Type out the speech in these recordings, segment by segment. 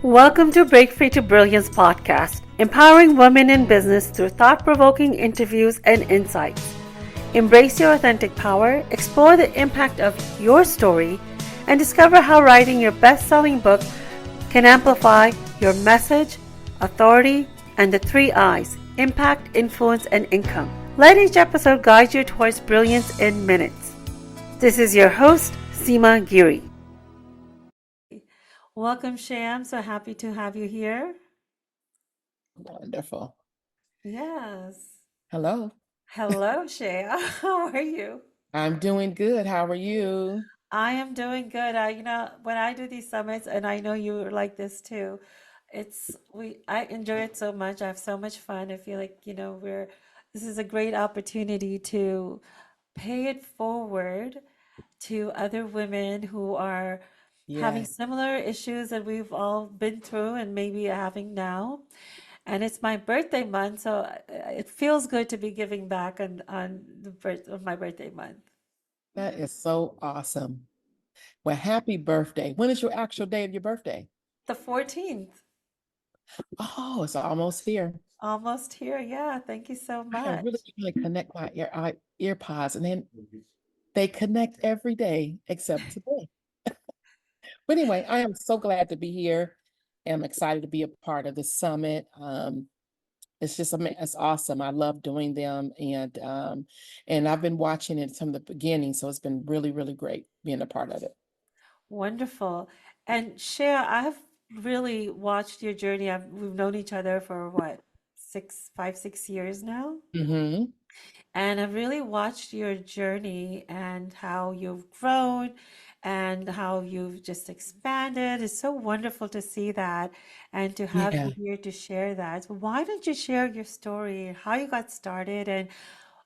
Welcome to Break Free to Brilliance podcast, empowering women in business through thought provoking interviews and insights. Embrace your authentic power, explore the impact of your story, and discover how writing your best selling book can amplify your message, authority, and the three I's: impact, influence, and income. Let each episode guide you towards brilliance in minutes. This is your host, Seema Giri. Welcome, Sheya. I'm so happy to have you here. Wonderful. Yes. Hello. Hello, Sheya. How are you? I'm doing good. How are you? I am doing good. When I do these summits, and I know you are like this too, I enjoy it so much. I have so much fun. I feel like, this is a great opportunity to pay it forward to other women who are having Yes, similar issues that we've all been through and maybe having now. And it's my birthday month, so it feels good to be giving back on the birth of my birthday month. that is so awesome. Well, happy birthday. When is your actual day of your birthday? The 14th, Oh, it's almost here. almost here. Yeah, thank you so I am much. really trying to connect my ear pods, and then they connect every day except today. But anyway, I am so glad to be here. I'm excited to be a part of the summit. It's just it's awesome. I love doing them, and I've been watching it from the beginning, so it's been really, really great being a part of it. Wonderful. And Shea, I've really watched your journey. We've known each other for what, 6 years now? Hmm. And I've really watched your journey and how you've grown and how you've just expanded. It's so wonderful to see that and to have Yeah. you here to share that. So why don't you share your story, how you got started,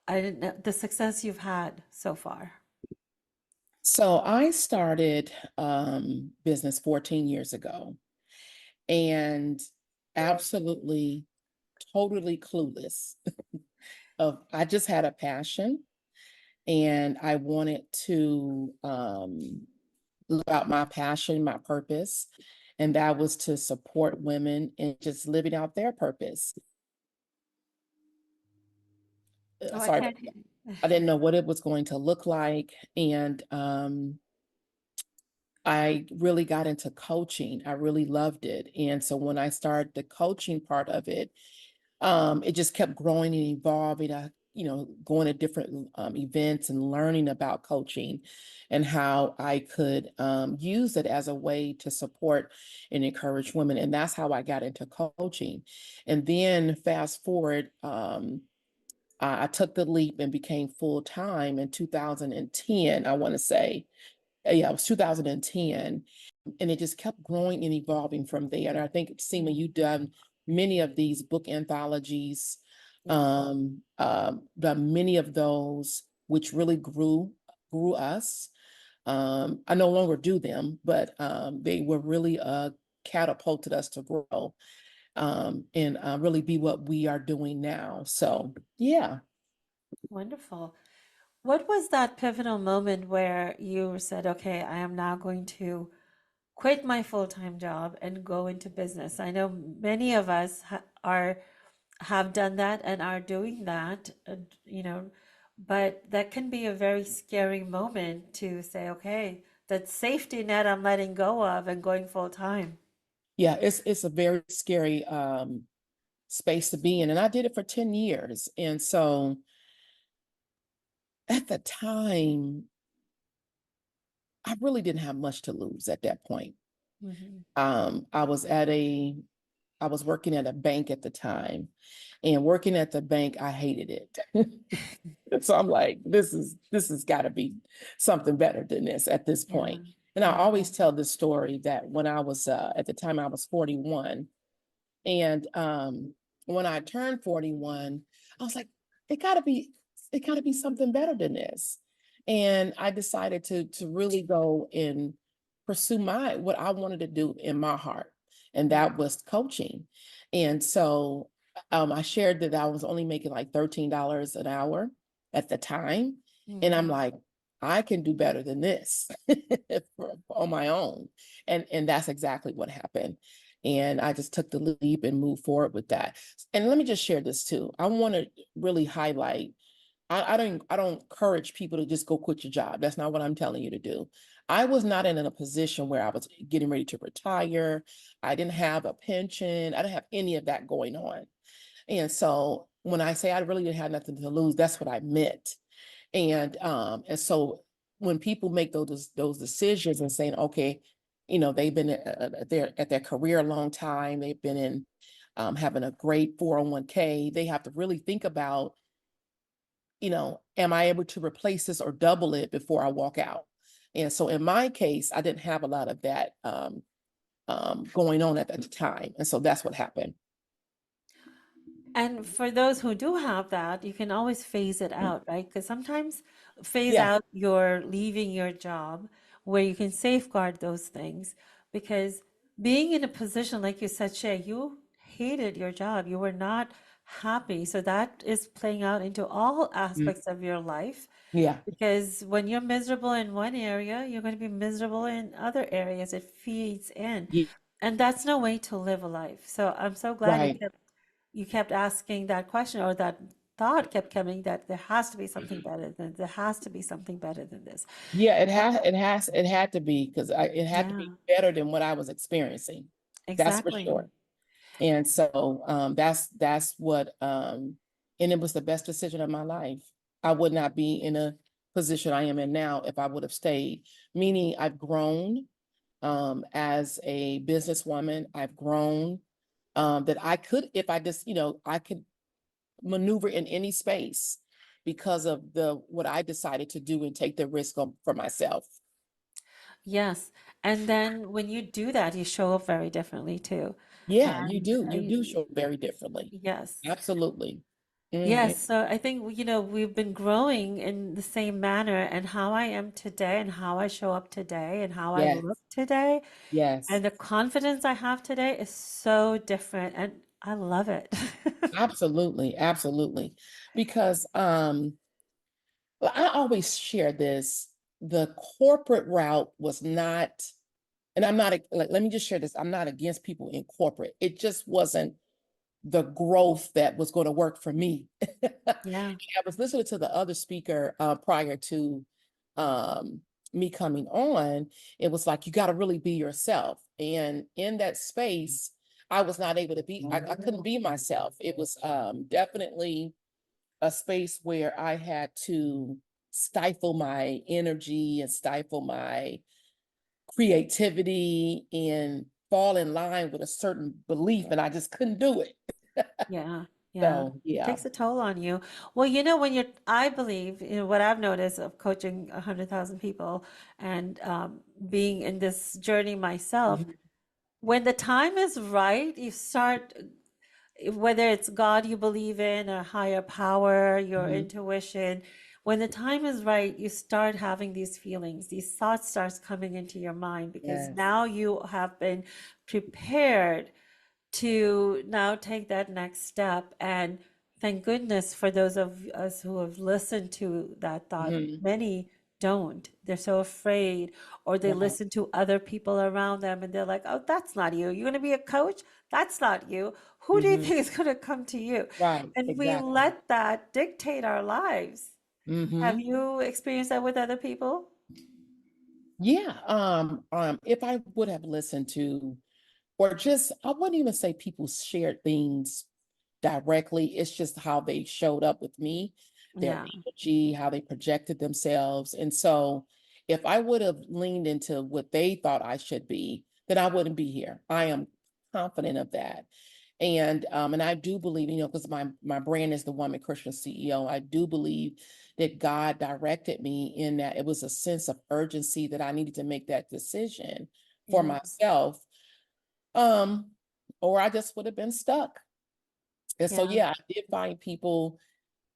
and the success you've had so far? So I started business 14 years ago, and absolutely, totally clueless of I just had a passion, and I wanted to live out my passion, my purpose, and that was to support women in just living out their purpose. Oh, I Sorry, can't. I didn't know what it was going to look like, and I really got into coaching. I really loved it. And so when I started the coaching part of it, it just kept growing and evolving. Going to different events and learning about coaching and how I could use it as a way to support and encourage women. And that's how I got into coaching. And then fast forward, I took the leap and became full time in 2010, I want to say. Yeah, it was 2010, and it just kept growing and evolving from there. And I think, Seema, you've done many of these book anthologies, Yes. done many of those which really grew us. I no longer do them, but they were really catapulted us to grow and really be what we are doing now. So yeah. Wonderful. What was that pivotal moment where you said, okay, I am now going to quit my full-time job and go into business? I know many of us have done that and are doing that, but that can be a very scary moment to say, okay, that safety net I'm letting go of and going full time. Yeah, it's a very scary space to be in. And I did it for 10 years. And so at the time, I really didn't have much to lose at that point. Hmm. I was I was working at a bank at the time, and working at the bank, I hated it. So I'm like, this has got to be something better than this at this Yeah, point. And I yeah. always tell this story that when I was at the time I was 41, and when I turned 41, I was like, it gotta be, it gotta be something better than this. And I decided to really go and pursue what I wanted to do in my heart, and that was coaching. And so I shared that I was only making like $13 an hour at the time. And I'm Mm-hmm. like, I can do better than this on my own. And that's exactly what happened. And I just took the leap and moved forward with that. And let me just share this too. I want to really highlight, I don't encourage people to just go quit your job. That's not what I'm telling you to do. I was not in a position where I was getting ready to retire. I didn't have a pension. I didn't have any of that going on. And so when I say I really didn't have nothing to lose, that's what I meant. And so when people make those decisions and saying, okay, they've been at their career a long time, they've been in having a great 401k, they have to really think about, am I able to replace this or double it before I walk out? And so in my case, I didn't have a lot of that going on at the time. And so that's what happened. And for those who do have that, you can always phase it out, right? Because sometimes phase Yeah. out your leaving your job where you can safeguard those things. Because being in a position, like you said, Shay, you hated your job, you were not happy. So that is playing out into all Mm. aspects of your life. Yeah. Because when you're miserable in one area, you're going to be miserable in other areas. It feeds in. Yeah. And that's no way to live a life. So I'm so glad Right. you kept asking that question, or that thought kept coming, that there has to be something better than there has to be something better than this. Yeah, it had to be because it had to be Yeah, better than what I was experiencing. That's for exactly. sure. And so that's what and it was the best decision of my life. I would not be in a position I am in now if I would have stayed. Meaning I've grown as a businesswoman. I've grown that I could, if I just, I could maneuver in any space because of the what I decided to do and take the risk for myself. Yes. And then when you do that, you show up very differently too. Yeah, you And do. You do show very differently. yes. Absolutely. Hmm. Yes, so I think, we've been growing in the same manner, and how I am today and how I show up today and how I Yes. look today Yes. and the confidence I have today is so different, and I love it. Absolutely. Absolutely. Because well, I always share this. The corporate route was not, and I'm not, let me just share this. I'm not against people in corporate. It just wasn't the growth that was going to work for me. Yeah. I was listening to the other speaker prior to um, me coming on. It was like, you got to really be yourself. And in that space, I was not able to be, I couldn't be myself. It was definitely a space where I had to stifle my energy and stifle my creativity and fall in line with a certain belief. And I just couldn't do it. Yeah, yeah. So, It yeah. takes a toll on you. Well, when I believe, what I've noticed of coaching 100,000 people and being in this journey myself, Mhm. when the time is right, you start, whether it's God you believe in, a higher power, your Mhm. intuition, when the time is right, you start having these feelings, these thoughts starts coming into your mind because Yes. now you have been prepared to now take that next step. And thank goodness for those of us who have listened to that thought. Mhm. Many don't. They're so afraid, or they Right. listen to other people around them and they're like, oh, that's not you. You're going to be a coach? That's not you. Who do you Mhm. think is going to come to you? Right. And we Exactly. let that dictate our lives. Have Hmm. you experienced that with other people? Yeah. If I would have listened to, or just, I wouldn't even say people shared things directly. It's just how they showed up with me, their Yeah, energy, how they projected themselves. And so if I would have leaned into what they thought I should be, then I wouldn't be here. I am confident of that. And I do believe, because my brand is the Woman Christian CEO, I do believe that God directed me in that it was a sense of urgency that I needed to make that decision for yeah, myself. Um, or I just would have been stuck. And so, yeah, yeah, I did find people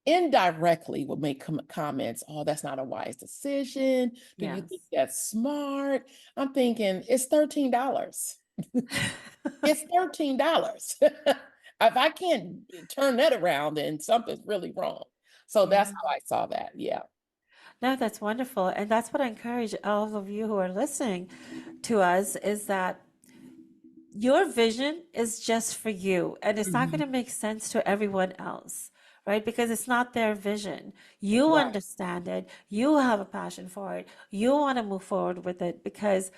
indirectly would make comments. Oh, that's not a wise decision. Do you think yes. that's smart? I'm thinking it's $13. It's $13. If I can't turn that around, then something's really wrong. So that's Yeah. how I saw that. Yeah. No, that's wonderful. And that's what I encourage all of you who are listening to us is that your vision is just for you, and it's not going Mhm. to make sense to everyone else, right? Because it's not their vision. You Right. understand it, you have a passion for it, you want to move forward with it because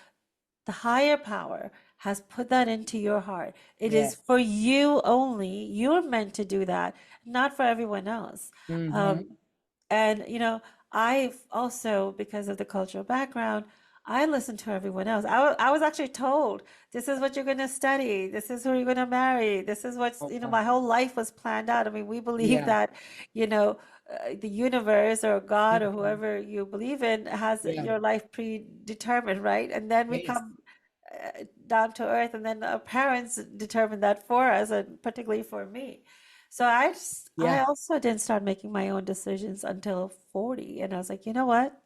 the higher power has put that into your heart. It is Yes. for you only. You're meant to do that, not for everyone else. Mm-hmm. Um, and, I've also, because of the cultural background, I listen to everyone else. I was actually told, this is what you're going to study. This is who you're going to marry. This is what's, Oh, wow. my whole life was planned out. I mean, we believe Yeah. that, the universe or God or Mhm. whoever you believe in has Yeah. your life predetermined, right? And then we Yes. come down to earth, and then our parents determine that for us, and particularly for me. So I Yeah. also didn't start making my own decisions until 40. And I was like, you know what?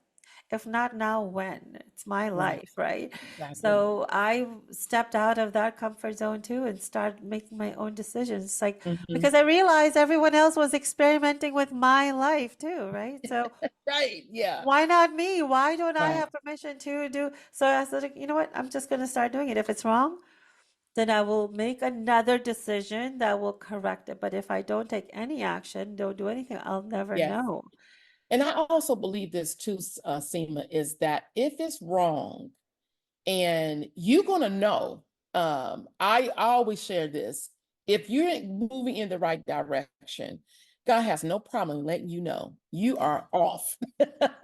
If not now, when? It's my Right. life, right? Exactly. So I stepped out of that comfort zone too and started making my own decisions. Like, Hmm. because I realized everyone else was experimenting with my life too, right? So Right. Yeah. why not me? Why don't I Right. have permission to do? So I said, like, you know what? I'm just going to start doing it. If it's wrong, then I will make another decision that will correct it. But if I don't take any action, don't do anything, I'll never Yes. know. And I also believe this too, Seema, is that if it's wrong and you're gonna know, I always share this. If you're moving in the right direction, God has no problem letting you know you Yeah. are off.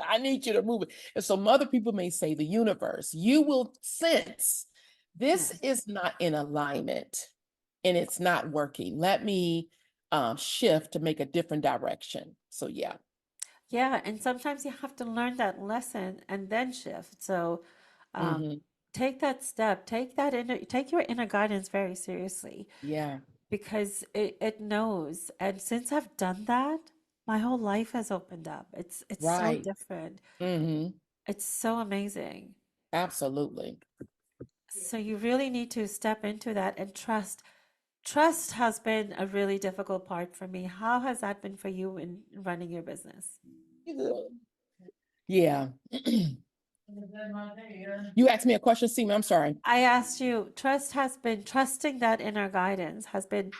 I need you to move it. And so other people may say the universe, you will sense this Yes. is not in alignment and it's not working. Let me shift to make a different direction. So yeah. Yeah. And sometimes you have to learn that lesson and then shift. So um, Hmm. take that step, take your inner guidance very seriously Yeah. because it knows. And since I've done that, my whole life has opened up. It's so Right. different. Hmm. It's so amazing. Absolutely. So you really need to step into that and trust. Trust has been a really difficult part for me. How has that been for you in running your business? Yeah. You asked me a question, Seema. I'm sorry. I asked you, trusting that inner guidance has been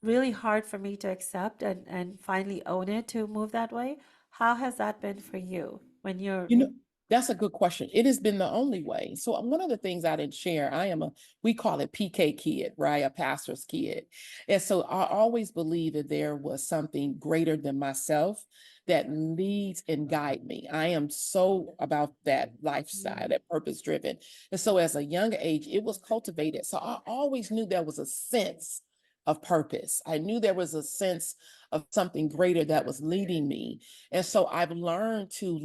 really hard for me to accept and finally own it to move that way. How has that been for you when you're, You know, that's a good question. It has been the only way. So one of the things I didn't share, we call it PK kid, right? A pastor's kid. And so I always believe that there was something greater than myself that leads and guide me. I am so about that lifestyle, that purpose driven. And so as a young age, it was cultivated. So I always knew there was a sense of purpose. I knew there was a sense of something greater that was leading me. And so I've learned to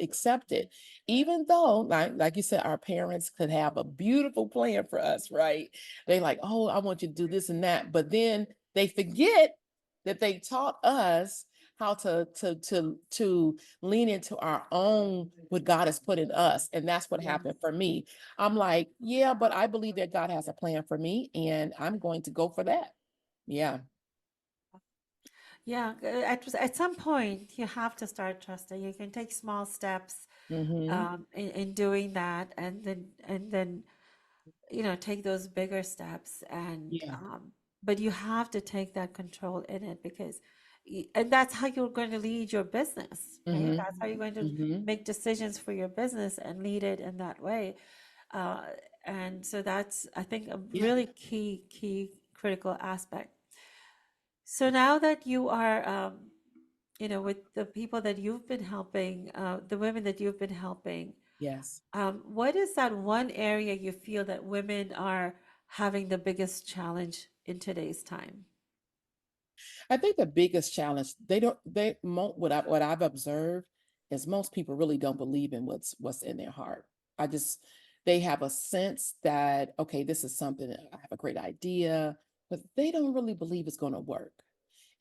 accept it, even though, like you said, our parents could have a beautiful plan for us, right? They like, oh, I want you to do this and that, but then they forget that they taught us how to lean into our own what God has put in us, and that's what yeah. happened for me. I'm like, yeah, but I believe that God has a plan for me, and I'm going to go for that. Yeah. Yeah, at some point you have to start trusting. You can take small steps Mm-hmm. in doing that, and then take those bigger steps, and Yeah. but you have to take that control in it because and that's how you're going to lead your business, right? Mm-hmm. That's how you're going to Mm-hmm. make decisions for your business and lead it in that way. Uh, and so that's, I think, a Yeah. really key critical aspect. So now that you are with the people that you've been helping, the women that you've been helping, Yes. what is that one area you feel that women are having the biggest challenge in today's time? I think the biggest challenge what I've observed is most people really don't believe in what's in their heart. I just they have a sense that okay, this is something I have a great idea, but they don't really believe it's going to work.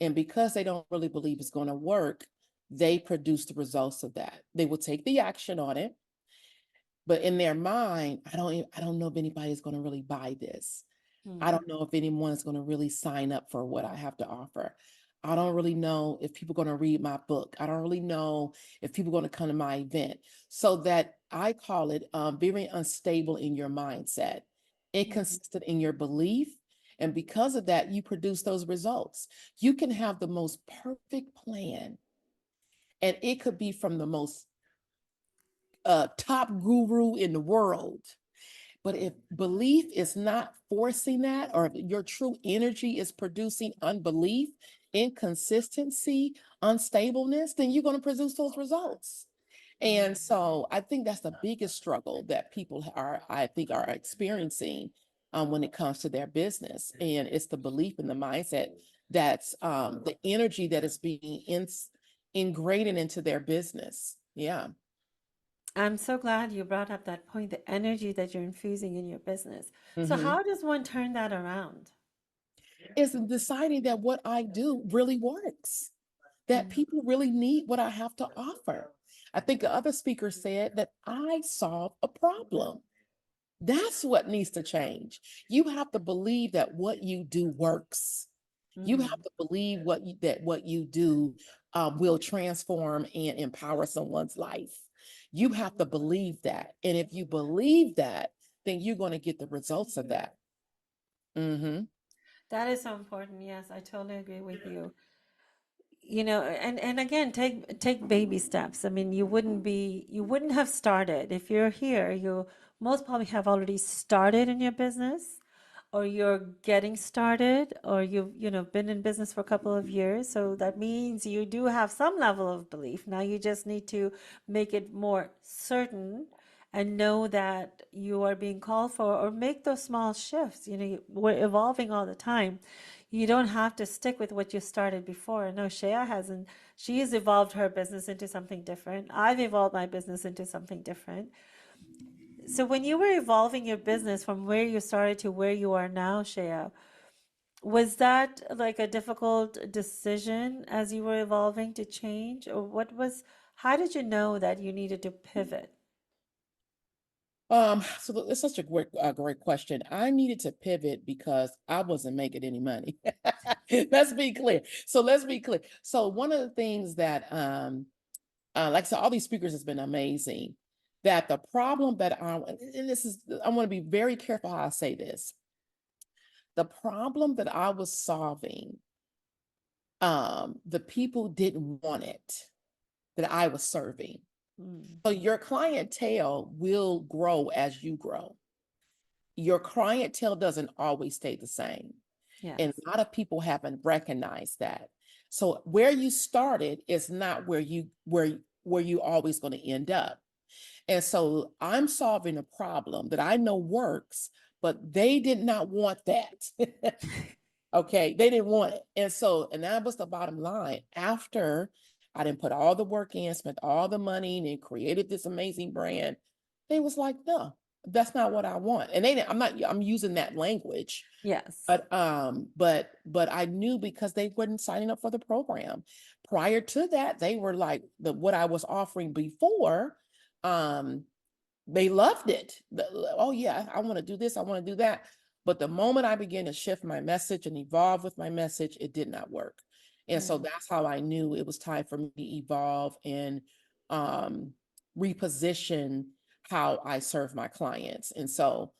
And because they don't really believe it's going to work, they produce the results of that. They will take the action on it, but in their mind, I don't know if anybody's going to really buy this. I Hmm. don't know if anyone is going to really sign up for what I have to offer. I don't really know if people are going to read my book. I don't really know if people are going to come to my event. So that I call it very unstable in your mindset. Mhm. inconsistent in your belief. And because of that, you produce those results. You can have the most perfect plan, and it could be from the most top guru in the world. But if belief is not forcing that, or if your true energy is producing unbelief, inconsistency, unstableness, then you're going to produce those results. And so I think that's the biggest struggle that people are, I think, are experiencing when it comes to their business. And it's the belief and the mindset that's the energy that is being ingrained into their business. Yeah. I'm so glad you brought up that point, the energy that you're infusing in your business. So, Hmm. how does one turn that around? Is deciding that what I do really works, that Mm, people really need what I have to offer. I think the other speaker said that I solve a problem. That's what needs to change. You have to believe that what you do works. You have mhm. to believe that what you do will transform and empower someone's life. You have to believe that. And if you believe that, then you're going to get the results of that. Hmm. That is so important. Yes, I totally agree with you. And again, take baby steps. I mean, you wouldn't have started if you're here. You most probably have already started in your business, or you're getting started, or you've been in business for a couple of years. So that means you do have some level of belief. Now you just need to make it more certain and know that you are being called for, or make those small shifts. We're evolving all the time. You don't have to stick with what you started before. No, Shea hasn't. She's evolved her business into something different. I've evolved my business into something different. So when you were evolving your business from where you started to where you are now, Shea, was that like a difficult decision as you were evolving to change? Or how did you know that you needed to pivot? So it's such a great question. I needed to pivot because I wasn't making any money. Let's be clear. So let's be clear. So one of the things that, like I said, all these speakers has been amazing. That the problem that and this is, I want to be very careful how I say this. The problem that I was solving, the people didn't want it that I was serving. Mm, So your clientele will grow as you grow. Your clientele doesn't always stay the same. And yes. a lot of people haven't recognized that. So where you started is not where you always going to end up. And so I'm solving a problem that I know works, but they did not want that. Okay, they didn't want it. And that was the bottom line. After I didn't put all the work in, spent all the money and created this amazing brand, they was like, no, that's not what I want. And I'm using that language, Yes. but I knew because they weren't signing up for the program. Prior to that, they were like what I was offering before. Um, they loved it. Oh yeah, I want to do this, I want to do that. But the moment I began to shift my message and evolve with my message, it did not work. And so Mm. that's how I knew it was time for me to evolve and um, reposition how I serve my clients. And so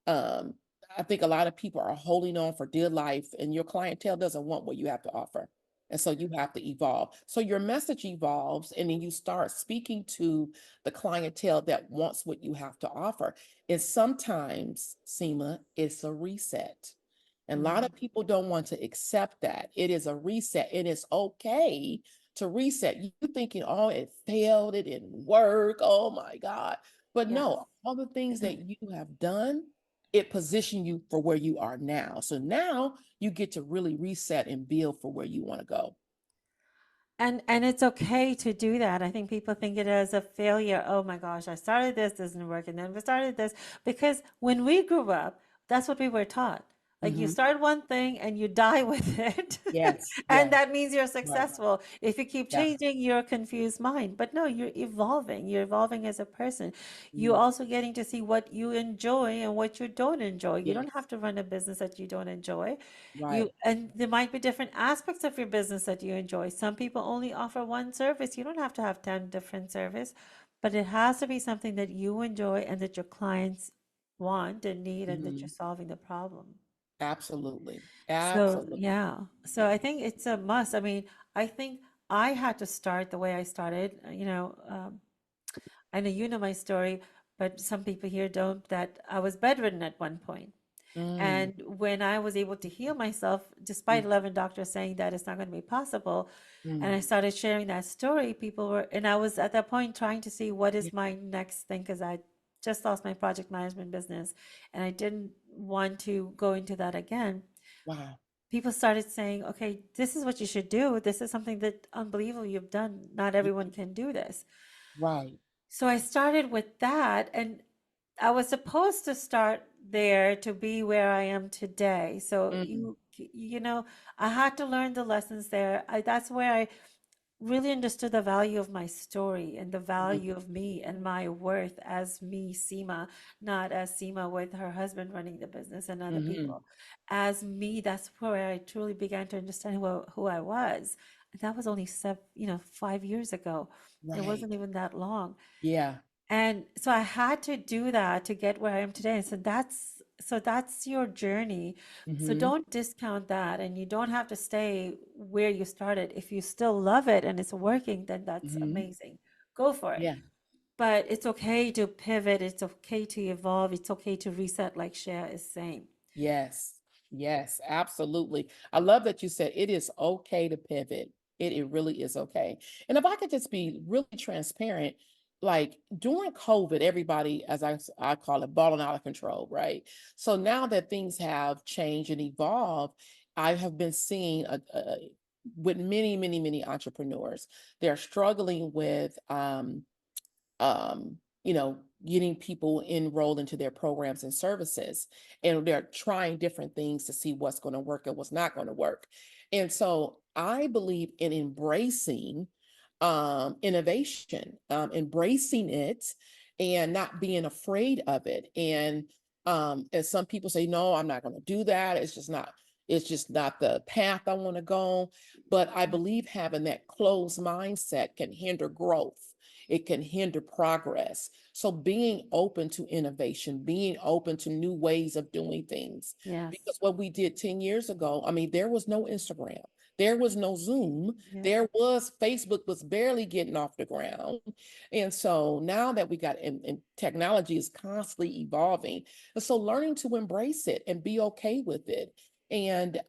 um, I think a lot of people are holding on for dear life, and your clientele doesn't want what you have to offer. And so you have to evolve. So your message evolves, and then you start speaking to the clientele that wants what you have to offer. And sometimes, Seema, it's a reset. And a lot Mm. of people don't want to accept that. It is a reset. It is okay to reset. You thinking, oh, it failed, it didn't work. Oh my God. But Yes. no, all the things that you have done, it positioned you for where you are now. So now you get to really reset and build for where you want to go. And it's okay to do that. I think people think it as a failure. Oh my gosh, I started this, doesn't work, and then we started this. Because when we grew up, that's what we were taught. Like you Hmm. start one thing and you die with it. Yes, And yes, that means you're right. successful. If you keep Yeah. changing your confused mind. But no, you're evolving. You're evolving as a person. You Mhm. also getting to see what you enjoy and what you don't enjoy. You don't have Yes, to run a business that you don't enjoy. right. And there might be different aspects of your business that you enjoy. Some people only offer one service. You don't have to have 10 different service, but it has to be something that you enjoy and that your clients want and need and that you're Hmm. solving the problem. Absolutely. So, Absolutely. yeah. So I think it's a must. I mean, I think I had to start the way I started. I know you know my story, but some people here don't, that I was bedridden at one point. Mm, And when I was able to heal myself, despite mm, 11 doctors saying that it's not going to be possible, and mm. I started sharing that story, people were, and I was at that point trying to see what Yeah. is my next thing because I just lost my project management business and I didn't want to go into that again. Wow. People started saying, okay, this is what you should do. This is something that unbelievable you've done. Not Yeah. everyone can do this. Right. So I started with that, and I was supposed to start there to be where I am today. So Mm, I had to learn the lessons there. That's where I really understood the value of my story and the mm, value of me and my worth as me, Seema, not as Seema with her husband running the business and other hmm. people. As me, that's where I truly began to understand who I was. And that was only 5 years ago. It Right. wasn't even that long. Yeah. And so I had to do that to get where I am today. And so that's your journey. So Hmm. don't discount that, and you don't have to stay where you started. If you still love it and it's working, then that's Hmm. amazing. Go for it. Yeah. But it's okay to pivot, it's okay to evolve, it's okay to reset, like Shea is saying. Yes, yes, absolutely. I love that you said it is okay to pivot. It really is okay. And if I could just be really transparent, like during COVID, everybody, as I call it, balling out of control, right? So now that things have changed and evolved, I have been seeing with many, many, many entrepreneurs, they're struggling with um, getting people enrolled into their programs and services. And they're trying different things to see what's going to work and what's not going to work. And so I believe in embracing innovation, embracing it and not being afraid of it. And as some people say, no, I'm not going to do that. It's just not the path I want to go. But I believe having that closed mindset can hinder growth. It can hinder progress. So being open to innovation, being open to new ways of doing things. Because Yes. what we did 10 years ago, I mean, there was no Instagram, there was no Zoom, Yeah. there was Facebook was barely getting off the ground. And so now that we got and technology is constantly evolving. And so learning to embrace it and be okay with it and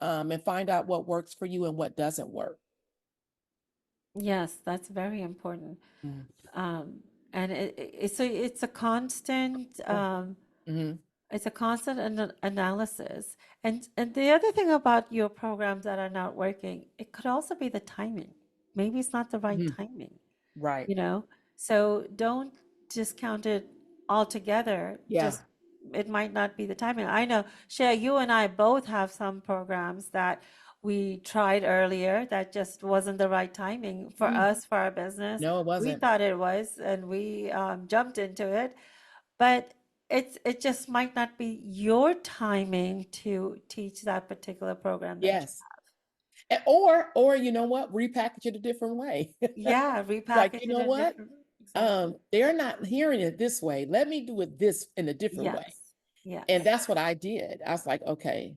find out what works for you and what doesn't work. Yes, that's very important. Mm. Um, and it's a constant Yeah. Hmm. it's a constant analysis. And the other thing about your programs that are not working, it could also be the timing. Maybe it's not the right Hmm. timing, Right. you know? So don't discount it altogether. Yeah. Just it might not be the timing. I know, Shea, you and I both have some programs that we tried earlier that just wasn't the right timing for Mm. us, for our business. No, it We wasn't. thought it was, and we jumped into it, but it just might not be your timing to teach that particular program that you Yes. Or you know what? Repackage it a different way. yeah, Like, repackage you it know in what? different exactly. They're not hearing it this way. Let me do it this in a different way. Yes. Yes. And that's what I did. I was like, okay,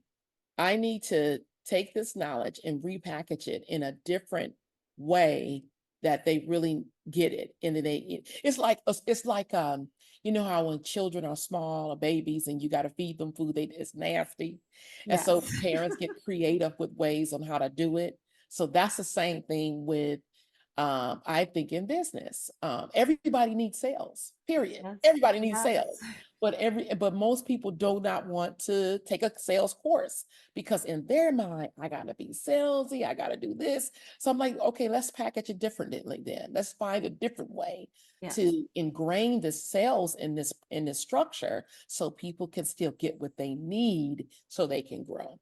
I need to take this knowledge and repackage it in a different way that they really get it. And then it's like you know how when children are small or babies and you got to feed them food, it's nasty. And so Yes. parents get creative with ways on how to do it. So that's the same thing with I think in business. Everybody needs sales, period. Yes. Everybody needs Yes. sales. But most people do not want to take a sales course because in their mind, I gotta be salesy, I gotta do this. So I'm like, okay, let's package it differently then. Let's find a different way Yes. to ingrain the sales in this structure so people can still get what they need so they can grow.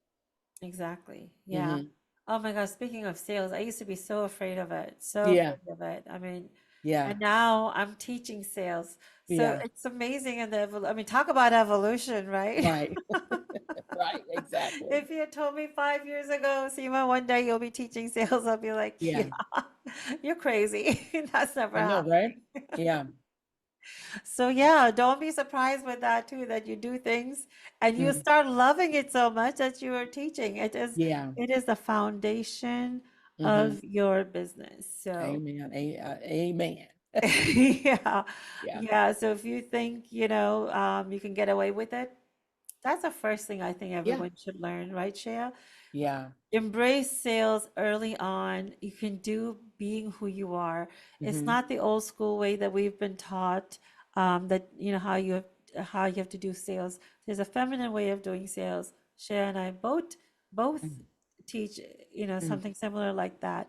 Exactly. Yeah. Hmm. Oh my gosh, speaking of sales, I used to be so afraid of it. So Yeah, afraid of it. I mean, yeah, and now I'm teaching sales. So yeah. it's amazing and I mean, talk about evolution, right? Right. Right, exactly. If you had told me 5 years ago, Seema, one day you'll be teaching sales, I'll be like, yeah, Yeah, you're crazy. That's never I know, right? happening. Yeah, So yeah, don't be surprised with that too, that you do things and you Mm, start loving it so much that you are teaching. yeah. It is the foundation Hmm. of your business. So Amen. Amen. yeah. Yeah. Yeah. So if you think, you can get away with it, that's the first thing I think Yeah. everyone should learn, right, Shea? Yeah. Embrace sales early on. You can do being who you are. It's Hmm. not the old school way that we've been taught, that how you have to do sales. There's a feminine way of doing sales. Shea and I both teach, Hmm. something similar like that.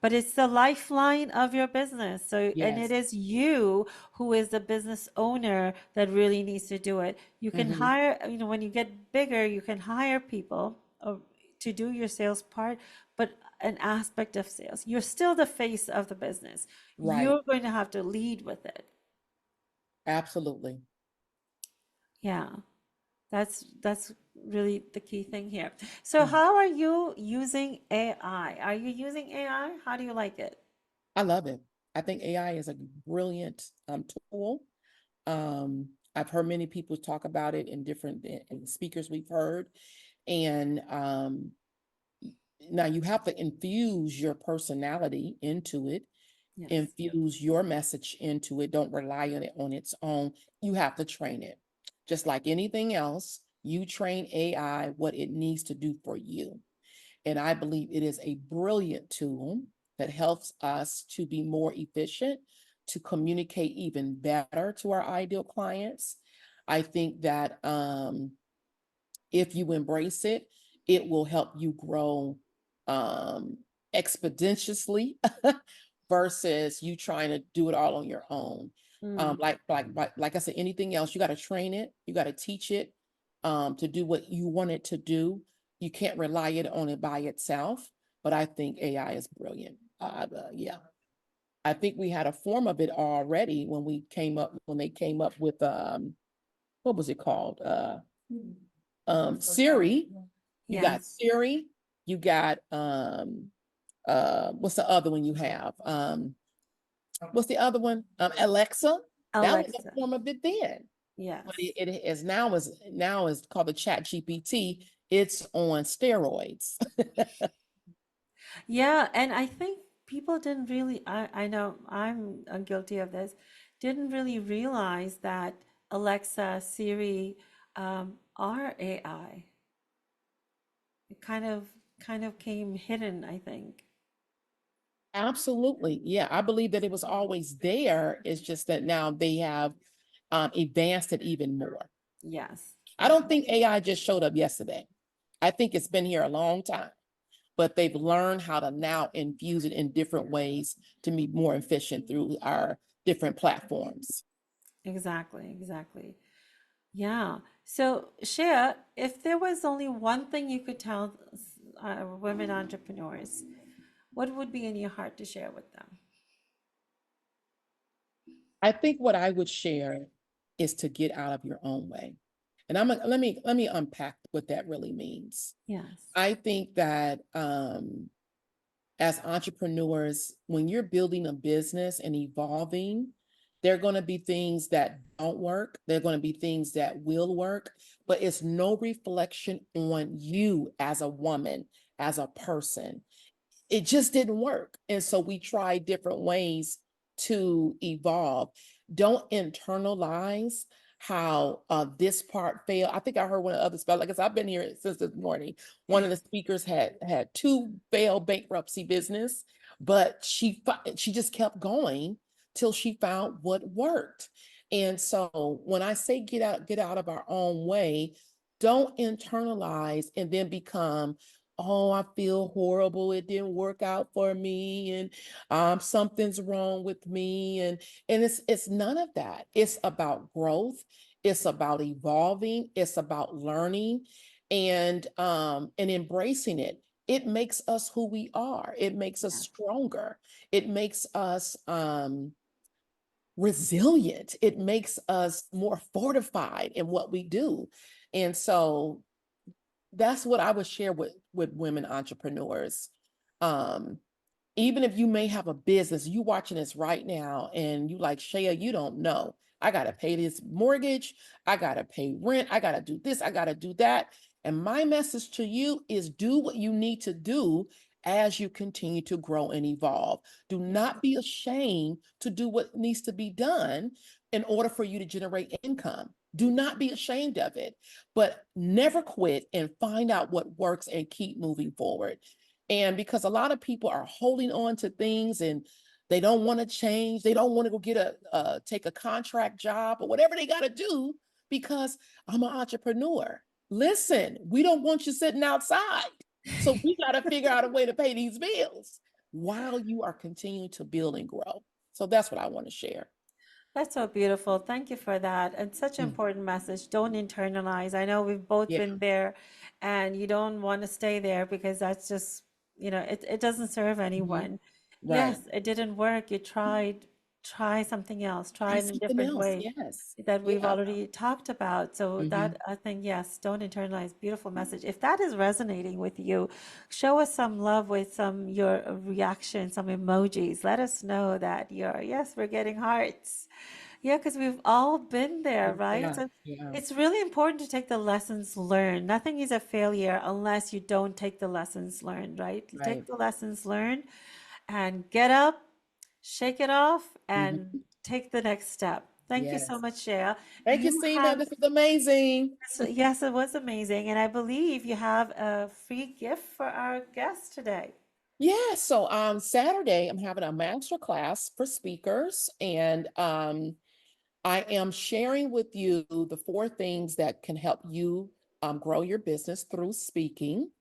But it's the lifeline of your business. So, and it Yes. is you who is the business owner that really needs to do it. You can Hmm. hire, when you get bigger, you can hire people to do your sales part, but an aspect of sales. You're still the face of the business. Right. You're going to have to lead with it. Absolutely. Yeah, that's really the key thing here. So Mm. how are you using AI? Are you using AI? How do you like it? I love it. I think AI is a brilliant tool. I've heard many people talk about it in different in speakers we've heard. And now you have to infuse your personality into it, Yes. infuse your message into it. Don't rely on it on its own. You have to train it. Just like anything else, you train AI what it needs to do for you. And I believe it is a brilliant tool that helps us to be more efficient, to communicate even better to our ideal clients. I think that if you embrace it, it will help you grow um, expeditiously versus you trying to do it all on your own. Mm, Like I said, anything else, you got to train it, you got to teach it to do what you want it to do. You can't rely it on it by itself. But I think AI is brilliant. Yeah, I think we had a form of it already when they came up with what was it called? Siri. You got yes. Siri, you got what's the other one you have? What's the other one? Alexa. That was a Alexa. form of it then. But Yes. it is called the Chat GPT. It's on steroids. Yeah, and I think people didn't really, I know I'm guilty of this, didn't really realize that Alexa, Siri, are AI. It kind of came hidden, I think. Absolutely. Yeah, I believe that it was always there. It's just that now they have advanced it even more. Yes, I yeah, don't think AI just showed up yesterday. I think it's been here a long time, but they've learned how to now infuse it in different ways to be more efficient through our different platforms. exactly. Yeah. So, Shea, if there was only one thing you could tell women entrepreneurs, what would be in your heart to share with them? I think what I would share is to get out of your own way. And let me unpack what that really means. Yes, I think that as entrepreneurs, when you're building a business and evolving, there are going to be things that don't work. There are going to be things that will work, but it's no reflection on you as a woman, as a person. It just didn't work. And so we tried different ways to evolve. Don't internalize how this part failed. I think I heard one of the other spell, like I said, I've been here since this morning. One of the speakers had two failed bankruptcy business, but she just kept going till she found what worked. And so when I say get out of our own way, don't internalize and then become, oh, I feel horrible. It didn't work out for me, and something's wrong with me. And it's none of that. It's about growth. It's about evolving. It's about learning, and embracing it. It makes us who we are. It makes us yes, stronger. It makes us resilient. It makes us more fortified in what we do. And so that's what I would share with women entrepreneurs. Um, Even if you may have a business, you watching this right now and you like, Sheya, you don't know. I got to pay this mortgage. I got to pay rent. I got to do this. I got to do that. And my message to you is do what you need to do as you continue to grow and evolve. Do not be ashamed to do what needs to be done in order for you to generate income. Do not be ashamed of it, but never quit and find out what works and keep moving forward. And because a lot of people are holding on to things and they don't want to change, they don't want to go get take a contract job or whatever they got to do because I'm an entrepreneur. Listen, we don't want you sitting outside. So we got to figure out a way to pay these bills while you are continuing to build and grow. So that's what I want to share. That's so beautiful. Thank you for that. And such an Mm, important message. Don't internalize. I know we've both yeah, been there and you don't want to stay there because that's just, it doesn't serve mhm, anyone. right. Yes, it didn't work. You tried, try something else, try Try it in a something different else. way Yes. that we've Yeah. already talked about. So Hmm. that I think, yes, don't internalize. Beautiful message. If that is resonating with you, show us some love with your reaction, some emojis. Let us know that yes, we're getting hearts. Yeah, because we've all been there, right? Yeah. So Yeah. it's really important to take the lessons learned. Nothing is a failure unless you don't take the lessons learned, right? Right. Take the lessons learned and get up, shake it off, and Mhm. take the next step. Thank you so Yes. much, Shea. Thank you, You Seema. have, This is amazing. yes, it was amazing. And I believe you have a free gift for our guest today. Yeah, so Saturday I'm having a master class for speakers, and I am sharing with you the 4 things that can help you grow your business through speaking.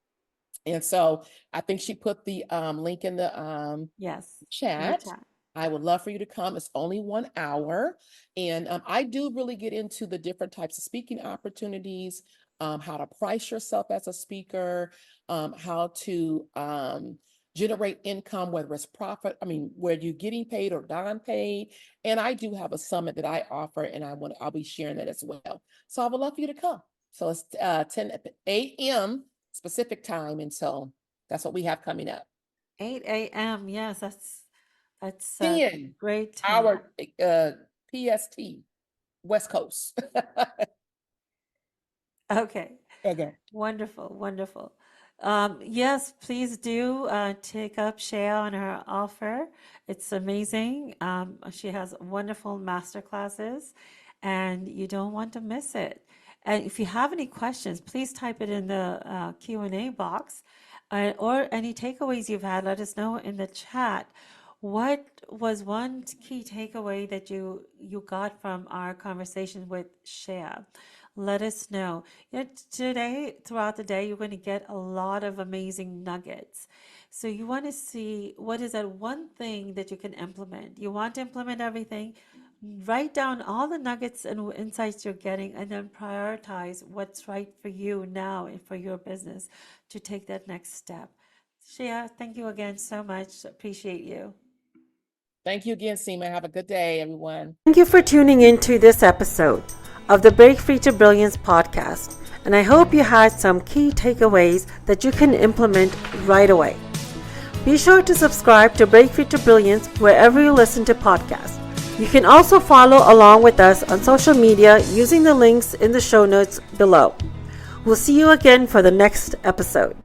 And so I think she put the link in the Yes, in the chat. chat. I would love for you to come. It's only 1 hour. And I do really get into the different types of speaking opportunities, how to price yourself as a speaker, how to generate income, whether it's profit, I mean, whether you're getting paid or non-paid. And I do have a summit that I offer, and I'll be sharing that as well. So I would love for you to come. So it's 10 a.m. specific time. And so that's what we have coming up. 8 a.m. Yes, that's a 10 great time. hour PST, West Coast. Okay. Okay. Wonderful, wonderful. Yes, please do take up Shea on her offer. It's amazing. She has wonderful master classes, and you don't want to miss it. And if you have any questions, please type it in the Q&A box, or any takeaways you've had, let us know in the chat. What was one key takeaway that you got from our conversation with Shea? Let us know. Today, throughout the day, you're going to get a lot of amazing nuggets. So you want to see what is that one thing that you can implement. You want to implement everything. Write down all the nuggets and insights you're getting, and then prioritize what's right for you now and for your business to take that next step. Shia, thank you again so much. Appreciate you. Thank you again, Seema. Have a good day, everyone. Thank you for tuning in to this episode of the Break Free to Brilliance podcast, and I hope you had some key takeaways that you can implement right away. Be sure to subscribe to Break Free to Brilliance wherever you listen to podcasts. You can also follow along with us on social media using the links in the show notes below. We'll see you again for the next episode.